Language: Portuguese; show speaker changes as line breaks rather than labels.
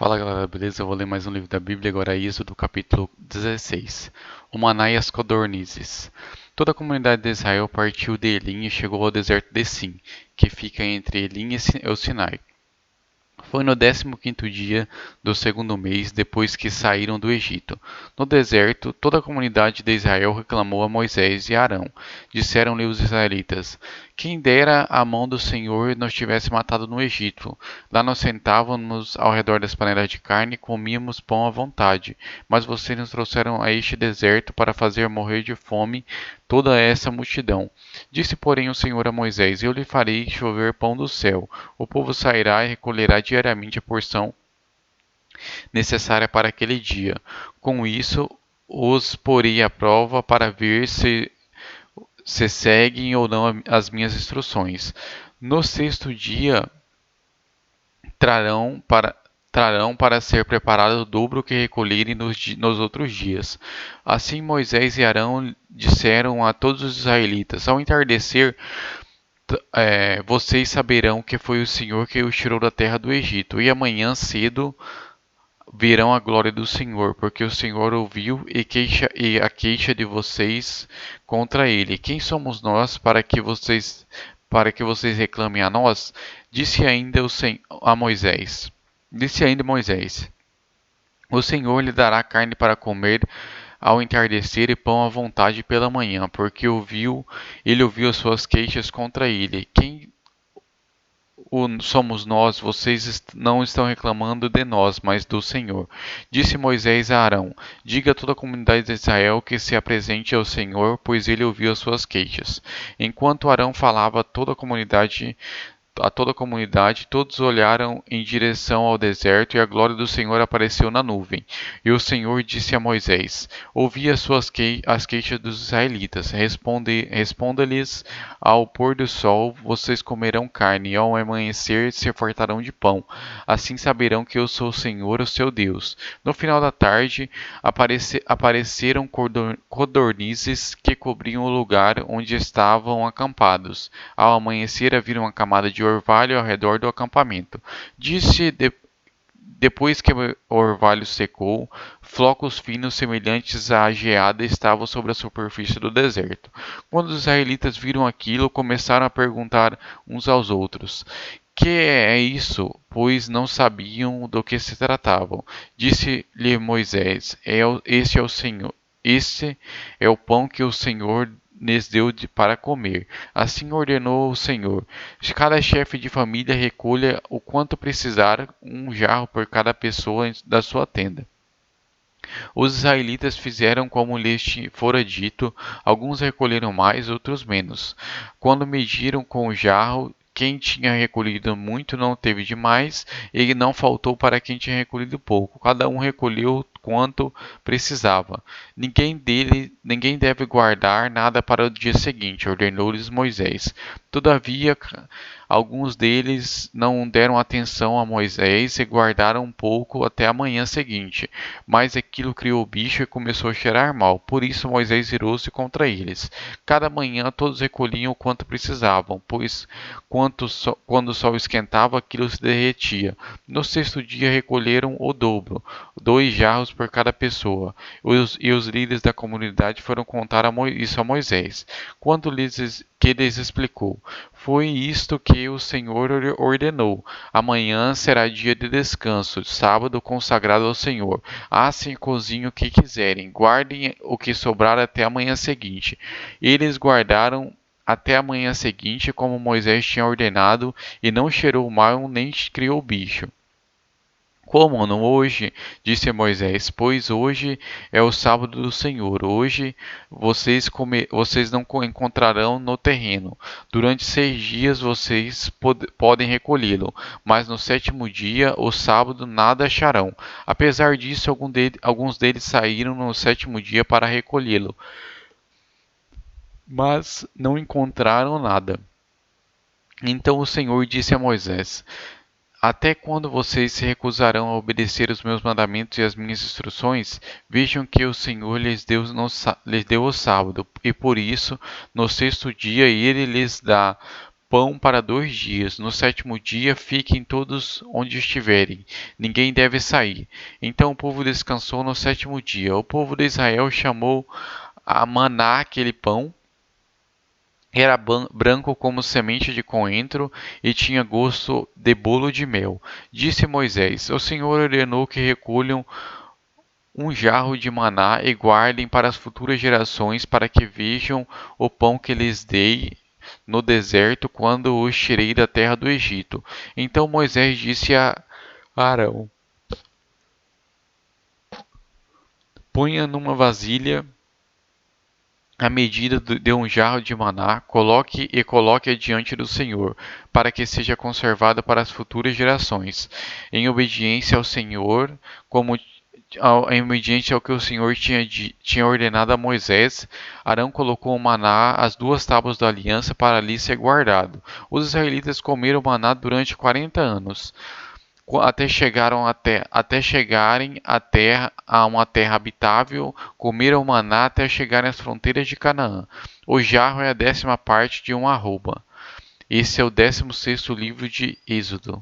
Fala galera, beleza? Eu vou ler mais um livro da Bíblia, agora Êxodo capítulo 16. O maná e as codornizes. Toda a comunidade de Israel partiu de Elim e chegou ao deserto de Sim, que fica entre Elim e o Sinai. Foi no 15º dia do segundo mês, depois que saíram do Egito. No deserto, toda a comunidade de Israel reclamou a Moisés e Arão. Disseram-lhe os israelitas: Quem dera a mão do Senhor nos tivesse matado no Egito. Lá nós sentávamos ao redor das panelas de carne e comíamos pão à vontade. Mas vocês nos trouxeram a este deserto para fazer morrer de fome toda essa multidão. Disse, porém, o Senhor a Moisés: Eu lhe farei chover pão do céu. O povo sairá e recolherá diariamente a porção necessária para aquele dia. Com isso, os porei à prova para ver se seguem ou não as minhas instruções. No sexto dia, trarão para trarão para ser preparado o dobro que recolherem nos outros dias. Assim Moisés e Arão disseram a todos os israelitas: Ao entardecer, vocês saberão que foi o Senhor que os tirou da terra do Egito, e amanhã cedo verão a glória do Senhor, porque o Senhor ouviu e a queixa de vocês contra ele. Quem somos nós para que vocês reclamem a nós? Disse ainda a Moisés. Disse ainda Moisés: O Senhor lhe dará carne para comer ao entardecer e pão à vontade pela manhã, porque ele ouviu as suas queixas contra ele. Quem somos nós? Vocês não estão reclamando de nós, mas do Senhor. Disse Moisés a Arão: Diga a toda a comunidade de Israel que se apresente ao Senhor, pois ele ouviu as suas queixas. Enquanto Arão falava, toda a comunidade, todos olharam em direção ao deserto, e a glória do Senhor apareceu na nuvem. E o Senhor disse a Moisés: Ouvi as queixas dos israelitas. Responda-lhes: Ao pôr do sol vocês comerão carne, e ao amanhecer se fartarão de pão. Assim saberão que eu sou o Senhor, o seu Deus. No final da tarde apareceram codornizes que cobriam o lugar onde estavam acampados. Ao amanhecer haviam uma camada de orvalho ao redor do acampamento. Depois que o orvalho secou, flocos finos semelhantes à geada estavam sobre a superfície do deserto. Quando os israelitas viram aquilo, começaram a perguntar uns aos outros: Que é isso? Pois não sabiam do que se tratavam. Disse-lhe Moisés: Este é o Senhor. Este é o pão que o Senhor lhes deu para comer. Assim ordenou o Senhor: Cada chefe de família recolha o quanto precisar, um jarro por cada pessoa da sua tenda. Os israelitas fizeram como lhes fora dito, alguns recolheram mais, outros menos. Quando mediram com o jarro, quem tinha recolhido muito não teve demais, e não faltou para quem tinha recolhido pouco. Cada um recolheu quanto precisava. Ninguém deve guardar nada para o dia seguinte, ordenou-lhes Moisés. Todavia, alguns deles não deram atenção a Moisés e guardaram um pouco até a manhã seguinte. Mas aquilo criou o bicho e começou a cheirar mal. Por isso Moisés virou-se contra eles. Cada manhã todos recolhiam o quanto precisavam, pois quando o sol esquentava, aquilo se derretia. No sexto dia recolheram o dobro, 2 jarros por cada pessoa. E os líderes da comunidade foram contar isso a Moisés. Quando lhes explicou: Foi isto que o Senhor ordenou. Amanhã será dia de descanso, sábado consagrado ao Senhor. Assem e cozinhem o que quiserem. Guardem o que sobrar até a manhã seguinte. Eles guardaram até a manhã seguinte, como Moisés tinha ordenado, e não cheirou mal nem criou bicho. Como não hoje? Disse Moisés, pois hoje é o sábado do Senhor. Hoje vocês não encontrarão no terreno. Durante 6 dias vocês podem recolhê-lo, mas no sétimo dia, o sábado, nada acharão. Apesar disso, alguns deles saíram no sétimo dia para recolhê-lo, mas não encontraram nada. Então o Senhor disse a Moisés: Até quando vocês se recusarão a obedecer os meus mandamentos e as minhas instruções? Vejam que o Senhor lhes deu o sábado, e por isso, no sexto dia, ele lhes dá pão para 2 dias. No sétimo dia fiquem todos onde estiverem. Ninguém deve sair. Então o povo descansou no sétimo dia. O povo de Israel chamou a maná aquele pão. Era branco como semente de coentro e tinha gosto de bolo de mel. Disse Moisés: O Senhor ordenou que recolham um jarro de maná e guardem para as futuras gerações, para que vejam o pão que lhes dei no deserto quando os tirei da terra do Egito. Então Moisés disse a Arão: Ponha numa vasilha a medida de um jarro de maná, coloque-a diante do Senhor, para que seja conservado para as futuras gerações. Em obediência ao Senhor, em obediência ao que o Senhor tinha ordenado a Moisés, Arão colocou o maná às 2 tábuas da aliança para ali ser guardado. Os israelitas comeram o maná durante 40 anos até chegarem a uma terra habitável, comeram maná até chegarem às fronteiras de Canaã. O jarro é a 10ª parte de um arroba. Esse é o 16º livro de Êxodo.